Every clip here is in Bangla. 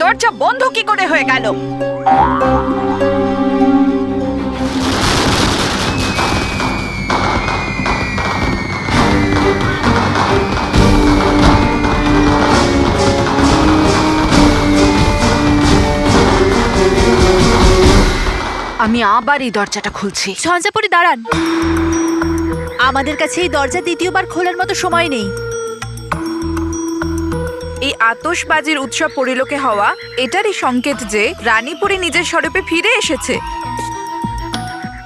দরজা বন্ধ কি করে হয়ে গেল? আমি আবার এই দরজাটা খুলছি। ঝঞ্ঝাপরি দাঁড়ান, আমাদের কাছে এই দরজা দ্বিতীয়বার খোলার মতো সময় নেই। এই আতশবাজির উৎসব পরিলোকে হওয়া এটারই সংকেত যে রানীপুরী নিজের স্বরূপে ফিরে এসেছে,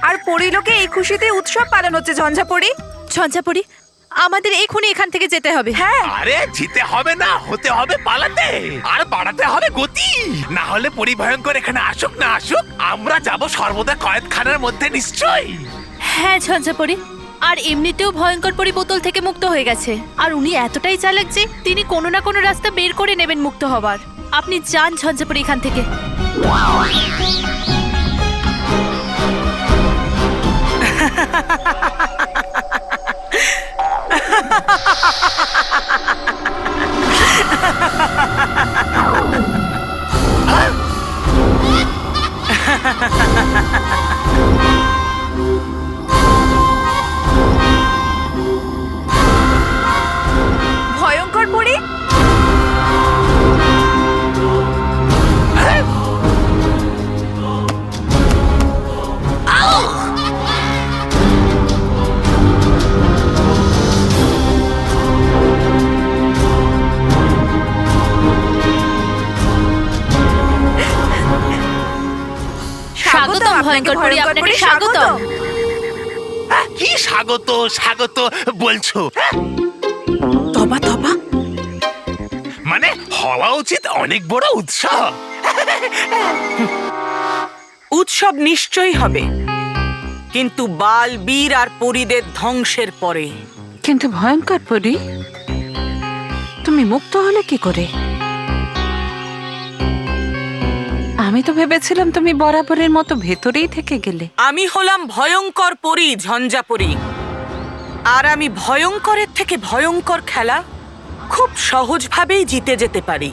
আর পরিলোকে এই খুশিতে উৎসব পালন হচ্ছে। ঝঞ্ঝাপরি, ঝঞ্ঝাপরি, আমাদের এখনই এখান থেকে যেতে হবে। হ্যাঁ, আরে জিতে হবে না, হতে হবে পালাতে, আর বাড়াতে হবে গতি। না হলে পরিভয়ঙ্কর এখানে আসুক না আসুক, আমরা যাব সর্বদা কয়েদখানার মধ্যে নিশ্চয়ই। হ্যাঁ ঝঞ্ঝাপরি, আর এমনিতেও ভয়ঙ্কর পরি বোতল থেকে মুক্ত হয়ে গেছে, আর উনি এতটাই চালাক যে তিনি কোনো না কোনো রাস্তা বের করে নেবেন মুক্ত হবার। আপনি যান ঝঞ্ঝাপরি এখান থেকে। ভয়ঙ্কর পরি। স্বাগতম ভয়ঙ্কর পরি, আপনাকে স্বাগতম। কি স্বাগত স্বাগত বলছো? তবা তবা, মানে হওয়া উচিত অনেক বড় উৎসব। উৎসব নিশ্চয়ই হবে, কিন্তু বাল বীর আর পরীদের ধ্বংসের পরে। কিন্তু ভয়ঙ্কর পরি, তুমি মুক্ত হলে কি করে? আমি তো ভেবেছিলাম তুমি বরাবরের মতো ভেতরেই থেকে গেলে। আমি হলাম ভয়ঙ্কর পরী, ঝঞ্ঝাপরি, আর আমি ভয়ঙ্করের থেকে ভয়ঙ্কর খেলা খুব সহজভাবেই জিতে যেতে পারি।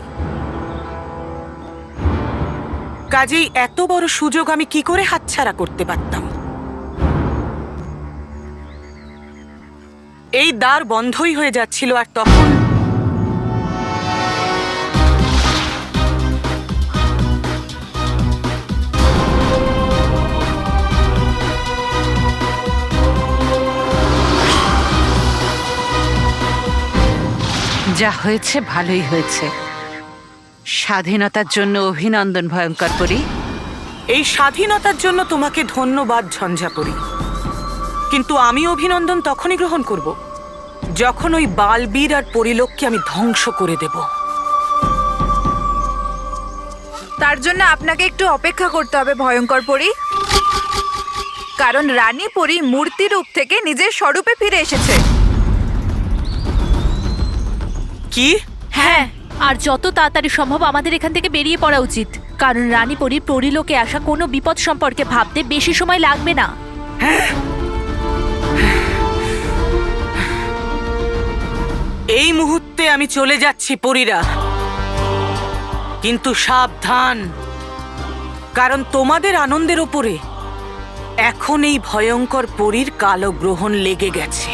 কাজেই এত বড় সুযোগ আমি কি করে হাতছাড়া করতে পারতাম? এই দ্বার বন্ধই হয়ে যাচ্ছিল, আর তখন যা হয়েছে ভালোই হয়েছে। স্বাধীনতার জন্য অভিনন্দন ভয়ঙ্কর পরি। এই স্বাধীনতার জন্য তোমাকে ধন্যবাদ ঝঞ্ঝাপরি, কিন্তু আমি অভিনন্দন তখনই গ্রহণ করব যখন ওই বালবীর আর পরিলোককে আমি ধ্বংস করে দেব। তার জন্য আপনাকে একটু অপেক্ষা করতে হবে ভয়ঙ্কর পরি, কারণ রানী পরি মূর্তি রূপ থেকে নিজের স্বরূপে ফিরে এসেছে। কি? হ্যাঁ, আর যত তাড়াতাড়ি সম্ভব আমাদের এখান থেকে বেরিয়ে পড়া উচিত, কারণ রানী পরি পরিলোকে আসা কোনো বিপদ সম্পর্কে ভাবতে বেশি সময় লাগবে না। এই মুহূর্তে আমি চলে যাচ্ছি পরীরা, কিন্তু সাবধান, কারণ তোমাদের আনন্দের ওপরে এখন এই ভয়ঙ্কর পরীর কালো গ্রহণ লেগে গেছে।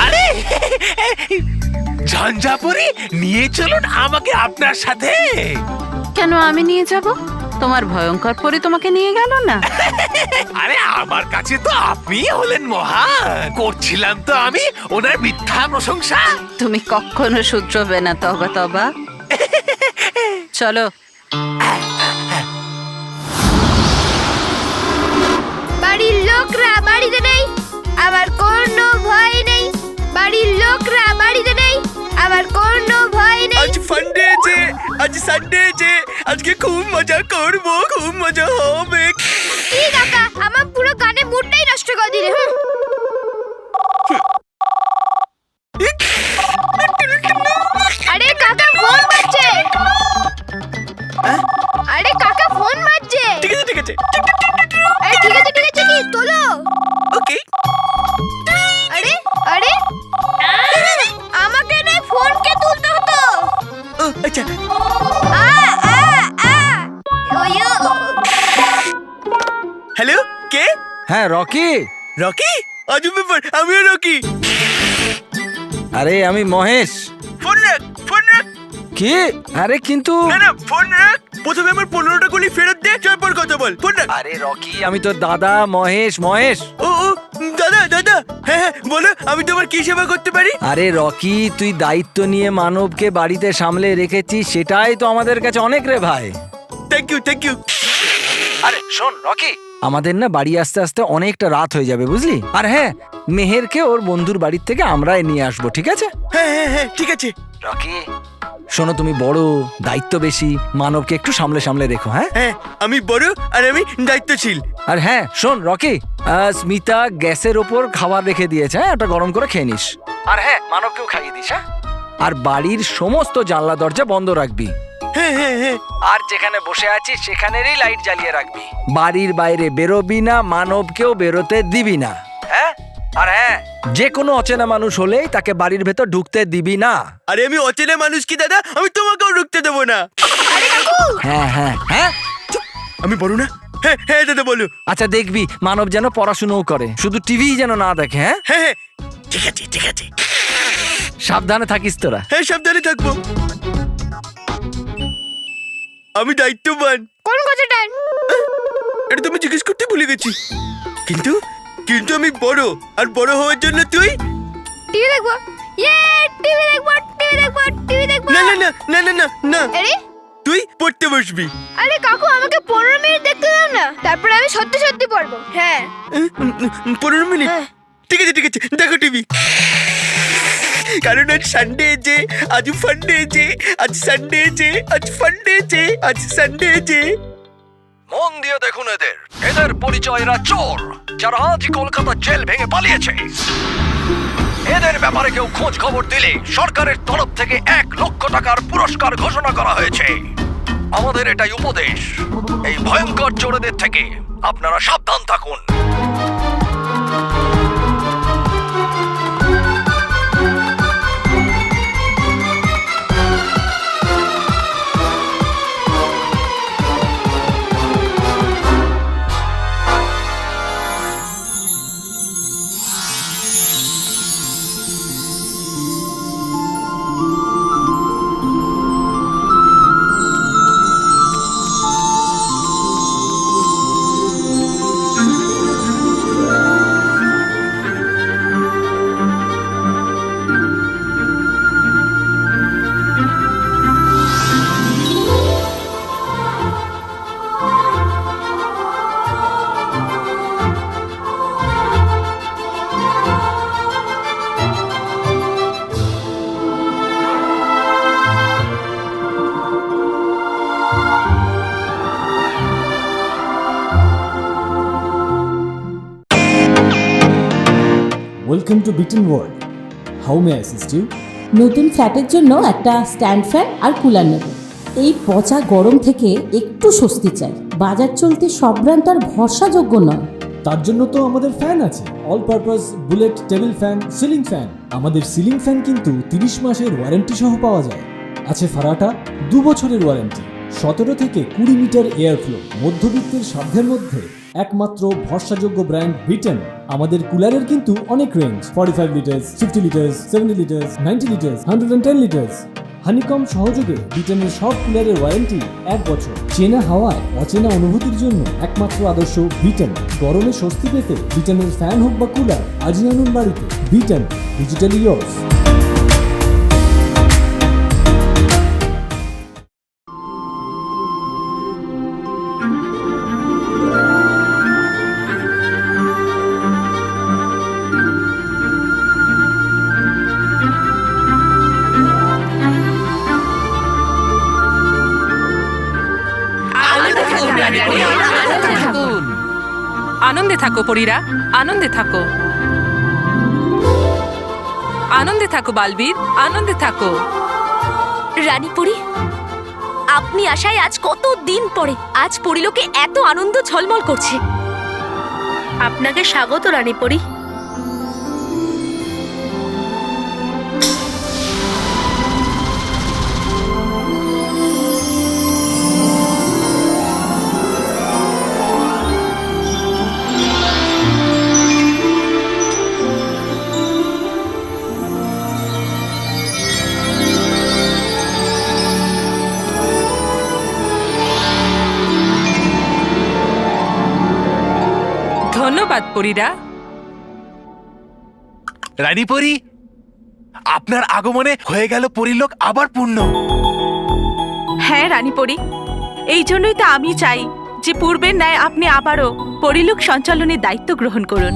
আরে ঝঞ্ঝাপুরি, নিয়ে চলুন আমাকে আপনার সাথে। কেন আমি নিয়ে যাব? তোমার ভয়ঙ্কর পরি তোমাকে নিয়ে গেল না? আরে আমার কাছে তো আপনি হলেন মহান, করছিলাম তো আমি ওনার মিথ্যা প্রশংসা। তুমি কখনো শুধরবে না তবা তবা। চলো। বাড়ির লোকরা বাড়িতে নেই, আমার কোনো ভয় নেই। বাড়ির লোকরা বাড়িতে নেই, আমার কোনো ভয় নেই। আজ ফান্ডে যে, আজ সানডে যে, আজকে খুব মজা করব, খুব মজা হবে। কি কাকা, আমার পুরো গানে মুডটাই নষ্ট করে দিলে। আরে কাকা ফোন বাজছে। হ্যাঁ রকি। রকি? আজব ব্যাপার, আমিও রকি। আরে আমি মহেশ। ফোন রাখ, ফোন রাখ। কি? আরে কিন্তু না না, ফোন রাখ। প্রথমে আমার 15টা গুলি ফেরত দে, তারপর কথা বল। ফোন রাখ। আরে রকি, আমি তোর দাদা মহেশ। মহেশ। ও ও, দাদা দাদা, হ্যাঁ হ্যাঁ বলো, আমি তোমার কি সেবা করতে পারি? আরে রকি, তুই দায়িত্ব নিয়ে মানবকে বাড়িতে সামলে রেখেছিস, সেটাই তো আমাদের কাছে অনেক রে ভাই। Thank you, thank you. আরে শোন রকি, আমাদের না বাড়ি আসতে আসতে অনেকটা রাত হয়ে যাবে, বুঝলি? আর হ্যাঁ, মেহেরকে ওর বন্ধুর বাড়ির থেকে আমরাই নিয়ে আসবো, ঠিক আছে? হ্যাঁ হ্যাঁ হ্যাঁ, ঠিক আছে। রকি শোনো, তুমি বড়, দায়িত্ব বেশি, মানবকে একটু সামলে সামলে রেখো। হ্যাঁ হ্যাঁ, আমি বড় আর আমি দায়িত্বশীল। আর হ্যাঁ শোন রকি, স্মিতা গ্যাসের ওপর খাবার রেখে দিয়েছে, হ্যাঁ ওটা গরম করে খেয়ে নিস। আর হ্যাঁ, মানবকেও খাইয়ে দিস। হ্যাঁ, আর বাড়ির সমস্ত জানলা দরজা বন্ধ রাখবি। হ্যাঁ হ্যাঁ হ্যাঁ। আর যেখানে বসে আছিস সেখানেরই লাইট জ্বালিয়ে রাখবি। বাড়ির বাইরে বেরোবি না, মানবকেও বেরোতে দিবি না। হ্যাঁ, আর হ্যাঁ, যে কোনো অচেনা মানুষ হলেই তাকে বাড়ির ভেতর ঢুকতে দিবি না। আরে আমি অচেনা মানুষ কি দাদা? আমি তোমাকেও ঢুকতে দেবো না। হ্যাঁ হ্যাঁ হ্যাঁ। আমি বড় না? হ্যাঁ হ্যাঁ দাদা বলো। আচ্ছা দেখবি মানব যেন পড়াশুনোও করে, শুধু টিভি যেন না দেখে। হ্যাঁ হ্যাঁ হ্যাঁ, ঠিক আছে ঠিক আছে। সাবধানে থাকিস তোরা। হ্যাঁ, সাবধানে থাকবো। আমি দায়িত্ববান। কোন কথাটা? এটা তুমি জিজ্ঞেস করতে ভুলে গেছি। কিন্তু কিন্তু আমি বড়, আর বড় হওয়ার জন্য তুই। টিভি দেখবো। ইয়ে, টিভি দেখবো, টিভি দেখবো, টিভি দেখবো। না না না না না না না, আরে তুই পড়তে বসবি। আরে কাকু, আমাকে 15 মিনিট দেখতে দাও না, তারপরে আমি সত্যি সত্যি পড়বো। হ্যাঁ 15 মিনিট? হ্যাঁ। ঠিক আছে ঠিক আছে, দেখো টিভি। কারণ আজ সানডে যে, আজ ফান্ডে যে, আজ সানডে যে, আজ ফান্ডে যে, আজ সানডে যে। মন দিয়ে দেখুন এদের, এদের পরিচয় এরা চোর, যারা আজ কলকাতা জেল ভেঙে পালিয়েছে। এদের ব্যাপারে কেউ খোঁজ খবর দিলে সরকারের তরফ থেকে 1 লক্ষ টাকার পুরস্কার ঘোষণা করা হয়েছে। আমাদের এটাই উপদেশ, এই ভয়ঙ্কর চোরেদের থেকে আপনারা সাবধান থাকুন। Welcome to Bitten world. How may I assist you? নতুন ফ্ল্যাটের জন্য একটা স্ট্যান্ড ফ্যান আর কুলার নেব। এই পচা গরম থেকে একটু স্বস্তি চাই। বাজার চলতে সব ব্র্যান্ড আর ভরসাযোগ্য নয়। তার জন্য তো আমাদের ফ্যান আছে, all purpose bullet table fan, ceiling fan. আমাদের সিলিং ফ্যান কিন্তু 30 মাসের ওয়ারেন্টি সহ পাওয়া যায়। আছে ফারাটা 2 বছরের ওয়ারেন্টি, 17 থেকে 20 মিটার এয়ার ফ্লো, মধ্যবিত্তের সাধ্যের মধ্যে একমাত্র ভরসাযোগ্য ব্র্যান্ড বিটেন। আমাদের কুলারের কিন্তু অনেক range, 45 litres, 50 litres, 70 litres, 90 litres, 110 litres. Honeycomb সহযোগে বিটেনের সব কুলারের ওয়ারেন্টি 1 বছর। চেনা হাওয়ায় অচেনা অনুভূতির জন্য একমাত্র আদর্শ বিটেন। গরমে স্বস্তি পেতে বিটেনের ফ্যান হোক বা কুলার, আজই আনুন বাড়িতে। Beaten, digitally yours. আনন্দে থাকো পরীরা, আনন্দে থাকো, আনন্দে থাকো বালবীর, আনন্দে থাকো। রানীপুরী, আপনি আসায় আজ কত দিন পরে আজ পরিলোকে এত আনন্দ ঝলমল করছে। আপনাকে স্বাগত রানীপুরী। পরীরা, রানীপরি, আপনার আগমনে হয়ে গেল পরিলোক আবার পূর্ণ। হ্যাঁ রানীপরি, এই জন্যই তো আমি চাই যে পূর্বের ন্যায় আপনি আবারও পরিলোক সঞ্চালনের দায়িত্ব গ্রহণ করুন।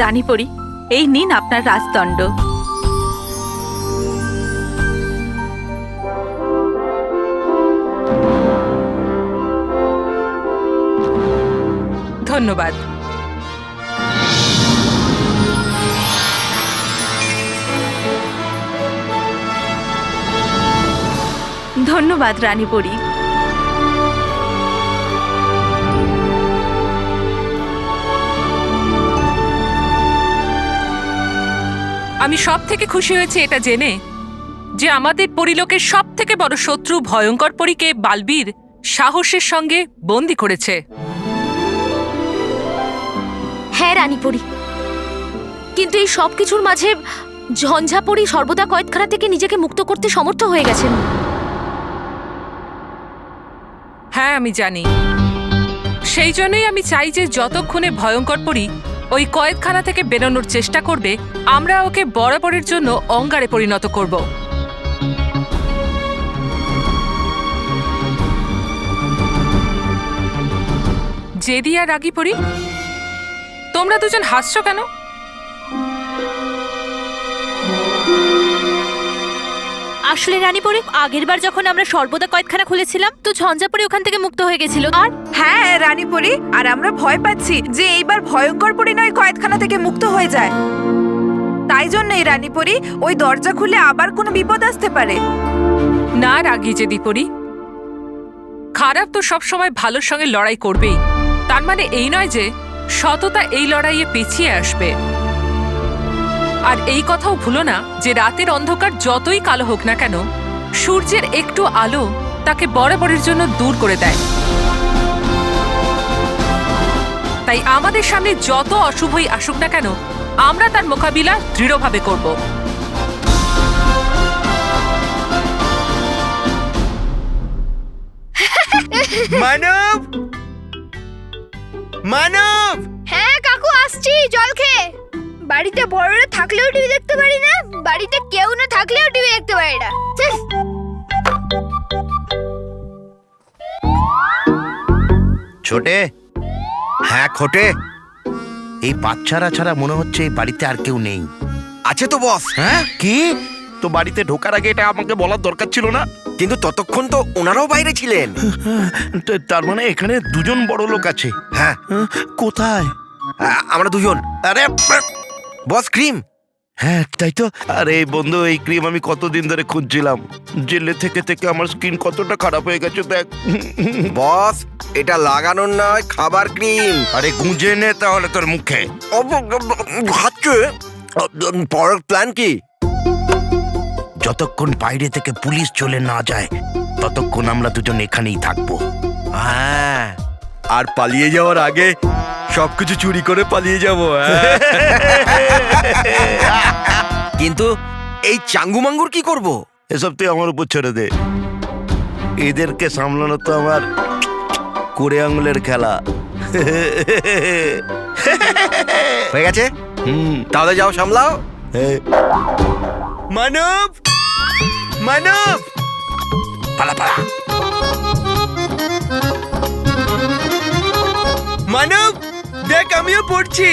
রানীপরি, এই নিন আপনার রাজদণ্ড। ধন্যবাদ। ধন্যবাদ রানীপরি। আমি সব থেকে খুশি হয়েছি এটা জেনে যে আমাদের পরিলোকের সব থেকে বড় শত্রু ভয়ঙ্কর পরীকে বালবীর সাহসের সঙ্গে বন্দী করেছে। হ্যাঁ রানীপরি, কিন্তু এই সব কিছুর মাঝে ঝঞ্ঝাপরি সর্বদা কয়েদখানা থেকে নিজেকে মুক্ত করতে সমর্থ হয়ে গেছেন। হ্যাঁ আমি জানি, সেই জন্যই আমি চাই যে যতক্ষণে ভয়ঙ্কর পরী ওই কয়েদখানা থেকে বেরোনোর চেষ্টা করবে, আমরা ওকে বরাবরের জন্য অঙ্গারে পরিণত করব। জেদি আর রাগী পরী, তোমরা দুজন হাসছো কেন? আসলে রানীপরি, আগেরবার যখন আমরা সর্বদা কয়েদখানা খুলেছিলাম তো ঝঞ্ঝাপরি ওখান থেকে মুক্ত হয়ে গেছিল। আর হ্যাঁ রানীপরি, আর আমরা ভয় পাচ্ছি যে এইবার ভয়ঙ্কর পরী নয় কয়েদখানা থেকে মুক্ত হয়ে যায়। তাই জন্যই রানীপরি, ওই দরজা খুলে আবার কোনো বিপদ আসতে পারে। না রাগী জেদি পরী, খারাপ তো সবসময় ভালোর সঙ্গে লড়াই করবেই। তার মানে এই নয় যে সততা এই লড়াইয়ে পিছিয়ে আসবে। আর এই কথাও ভুলো না যে রাতের অন্ধকার যতই কালো হোক না কেন, সূর্যের একটু আলো তাকে বরাবরের জন্য দূর করে দেয়। তাই আমাদের সামনে যত অশুভই আসুক না কেন, আমরা তার মোকাবিলা দৃঢ়ভাবে করব। মানব, মানব, হ্যাঁ কাকু, আসছি জল খেয়ে। বাড়িতে বড়রা থাকলেও টিভি দেখতে পারি না, বাড়িতে কেউ না থাকলেও টিভি দেখতে পারি না। ছোটে, হ্যাঁ খোটে, এই বাচ্চারা ছাড়া মনে হচ্ছে এই বাড়িতে আর কেউ নেই। আছে তো বস। হ্যাঁ কি? তো বাড়িতে ঢোকার আগে এটা আমাকে বলার দরকার ছিল না? কিন্তু ততক্ষণ তো ওনারাও বাইরে ছিলেন। তার মানে এখানে দুজন বড় লোক আছে? হ্যাঁ। কোথায়? আমরা দুজন। আরে বস, ক্রিম। হ্যাঁ তাই তো। আরে বন্ধু, এই ক্রিম আমি কতদিন ধরে খুঁজছিলাম। জেলে থেকে থেকে আমার স্কিন কতটা খারাপ হয়ে গেছে দেখ। বস, এটা লাগানোর নয়, খাবার ক্রিম। আরে গুঁজে নে তাহলে তোর মুখে। খাচ্ছে। পরের প্ল্যান কি? যতক্ষণ বাইরে থেকে পুলিশ চলে না যায় ততক্ষণ আমরা দুজন এখানেই থাকবো। হ্যাঁ, আর পালিয়ে যাওয়ার আগে সবকিছু চুরি করে পালিয়ে যাব। কিন্তু এই চাঙ্গু মাঙ্গুর কি করব? এসব তুই আমার উপর ছেড়ে দে। এদেরকে সামলানো তো আমার করে আঙুলের খেলা। হয়ে গেছে, তাহলে যাও সামলাও। মানব, মানব, পালা পালা। মানব, দেখ আমিও পড়ছি।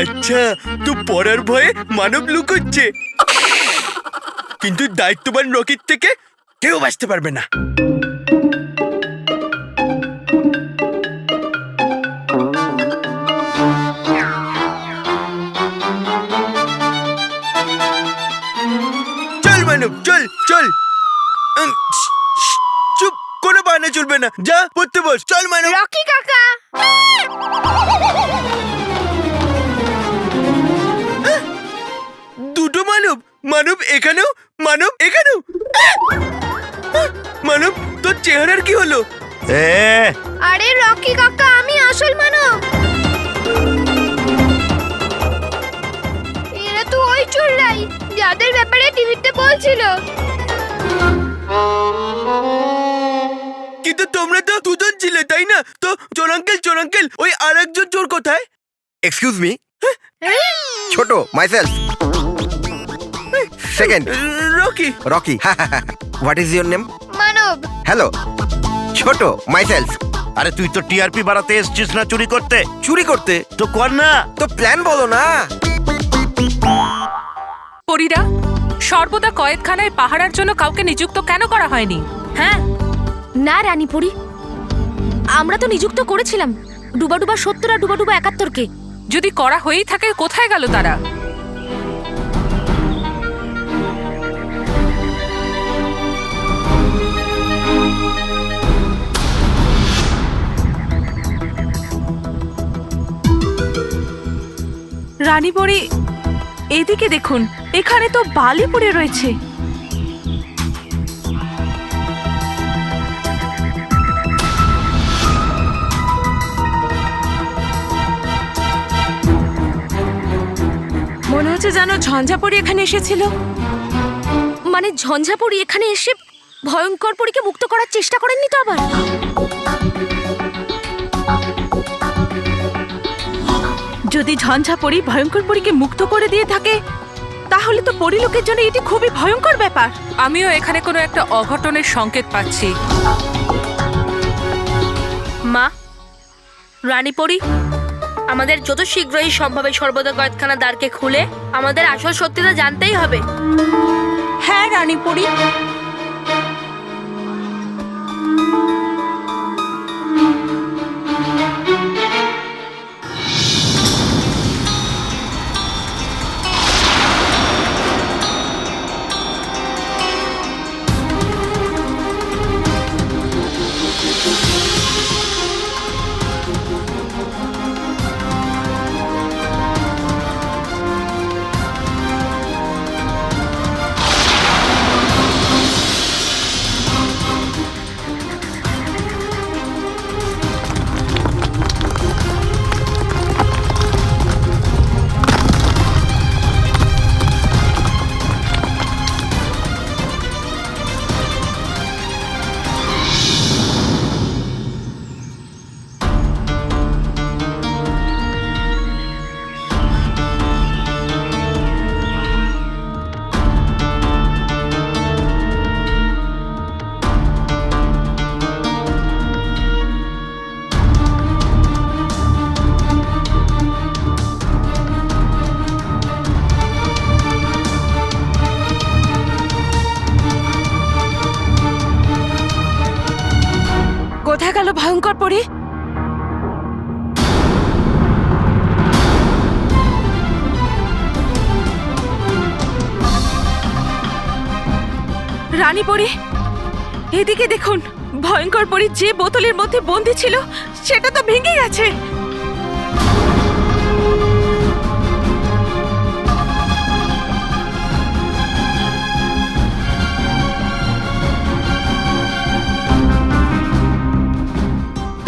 আচ্ছা, তো পড়ার ভয়ে মানব লুকোচ্ছে, কিন্তু দায়িত্ববান রকির থেকে কেউ বাঁচতে পারবে না। চল মানব, চল চল। চুপ, কোনো বাহানা চলবে না। যা পড়তে বস। চল মানব। রকি কাকা, দুটো মানব। মানব এখানেও, মানব এখানেও। মানব, তোর চেহারার কি হলো? আরে রকি কাকা, আমি আসল মানব। চোররাই, যাদের ব্যাপারে টিভিতে বলছিল। কিন্তু তোমরা তো দুজন ছিলে, তাই না? তো চোর আঙ্কেল ওই আরেকজন চোর কোথায়? এক্সকিউজ মি, ছোট myself, second Rocky. Rocky. What is your name? Manab. Hello, ছোট মাইসেলফ। আরে তুই তো টিআরপি বাড়াতে এসেছিস না চুরি করতে? চুরি করতে তো কর না, তো প্ল্যান বলো না। পরীরা, সর্বদা কয়েদখানায় পাহারার জন্য কাউকে নিযুক্ত কেন করা হয়নি? হ্যাঁ, না রানীপুরি, আমরা তো নিযুক্ত করেছিলাম ডুবাডুবা 70 আর ডুবাডুবা 71-কে। যদি করা হয়েই থাকে, কোথায় গেল তারা? রানীপরি, এদিকে দেখুন, এখানে তো বালি পড়ে রয়েছে। মনে হচ্ছে যেন ঝঞ্ঝাপরি এখানে এসেছিল। মানে ঝঞ্ঝাপরি এখানে এসে ভয়ঙ্কর পরীকে মুক্ত করার চেষ্টা করেননি তো আবার? যদি ঝঞ্ঝাপরি ভয়ঙ্কর পরীকে মুক্ত করে দিয়ে থাকে, তাহলে তো পরিলোকের জন্য এটি খুবই ভয়ঙ্কর ব্যাপার। আমিও এখানে কোনো একটা অঘটনের সংকেত পাচ্ছি। মা, রানীপরি, আমাদের যত শীঘ্রই সম্ভব এই সর্বদা কয়েদখানা দ্বারকে খুলে আমাদের আসল সত্যিটা জানতেই হবে। হ্যাঁ রানীপুরি, কোথায় গেল ভয়ঙ্কর পরী? রানীপরি, এদিকে দেখুন, ভয়ঙ্কর পরী যে বোতলের মধ্যে বন্দী ছিল সেটা তো ভেঙে গেছে।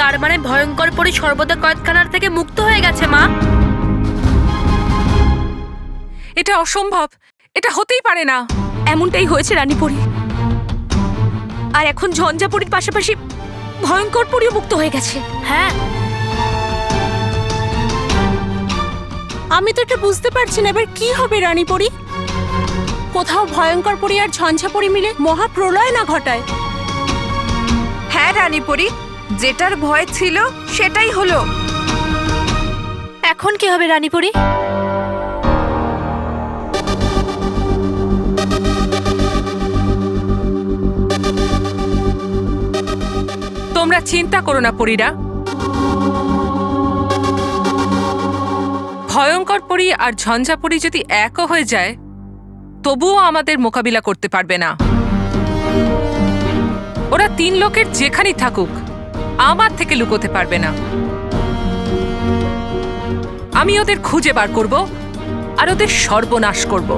তার মানে ভয়ঙ্কর পরী সর্বদা কয়েদখানার থেকে মুক্ত হয়ে গেছে। মা, এটা অসম্ভব, এটা হতেই পারে না। এমনটাই হয়েছে রানীপরি। আর এখন ঝঞ্ঝাপরির পাশাপাশি ভয়ঙ্কর পরীও মুক্ত হয়ে গেছে। হ্যাঁ, আমি তো এটা বুঝতে পারছি না এবার কি হবে রানীপুরি। কোথাও ভয়ঙ্কর পরী আর ঝঞ্ঝাপরি মিলে মহাপ্রলয় না ঘটায়। হ্যাঁ রানীপরি, যেটার ভয় ছিল সেটাই হলো। এখন কি হবে রানীপরি? তোমরা চিন্তা করো না পরীরা, ভয়ঙ্কর পরী আর ঝঞ্ঝাপরি যদি একও হয়ে যায়, তবুও আমাদের মোকাবিলা করতে পারবে না। ওরা 3 লোকের যেখানেই থাকুক, আমার থেকে লুকোতে পারবে না। আমি ওদের খুঁজে বার করব আর ওদের সর্বনাশ করব।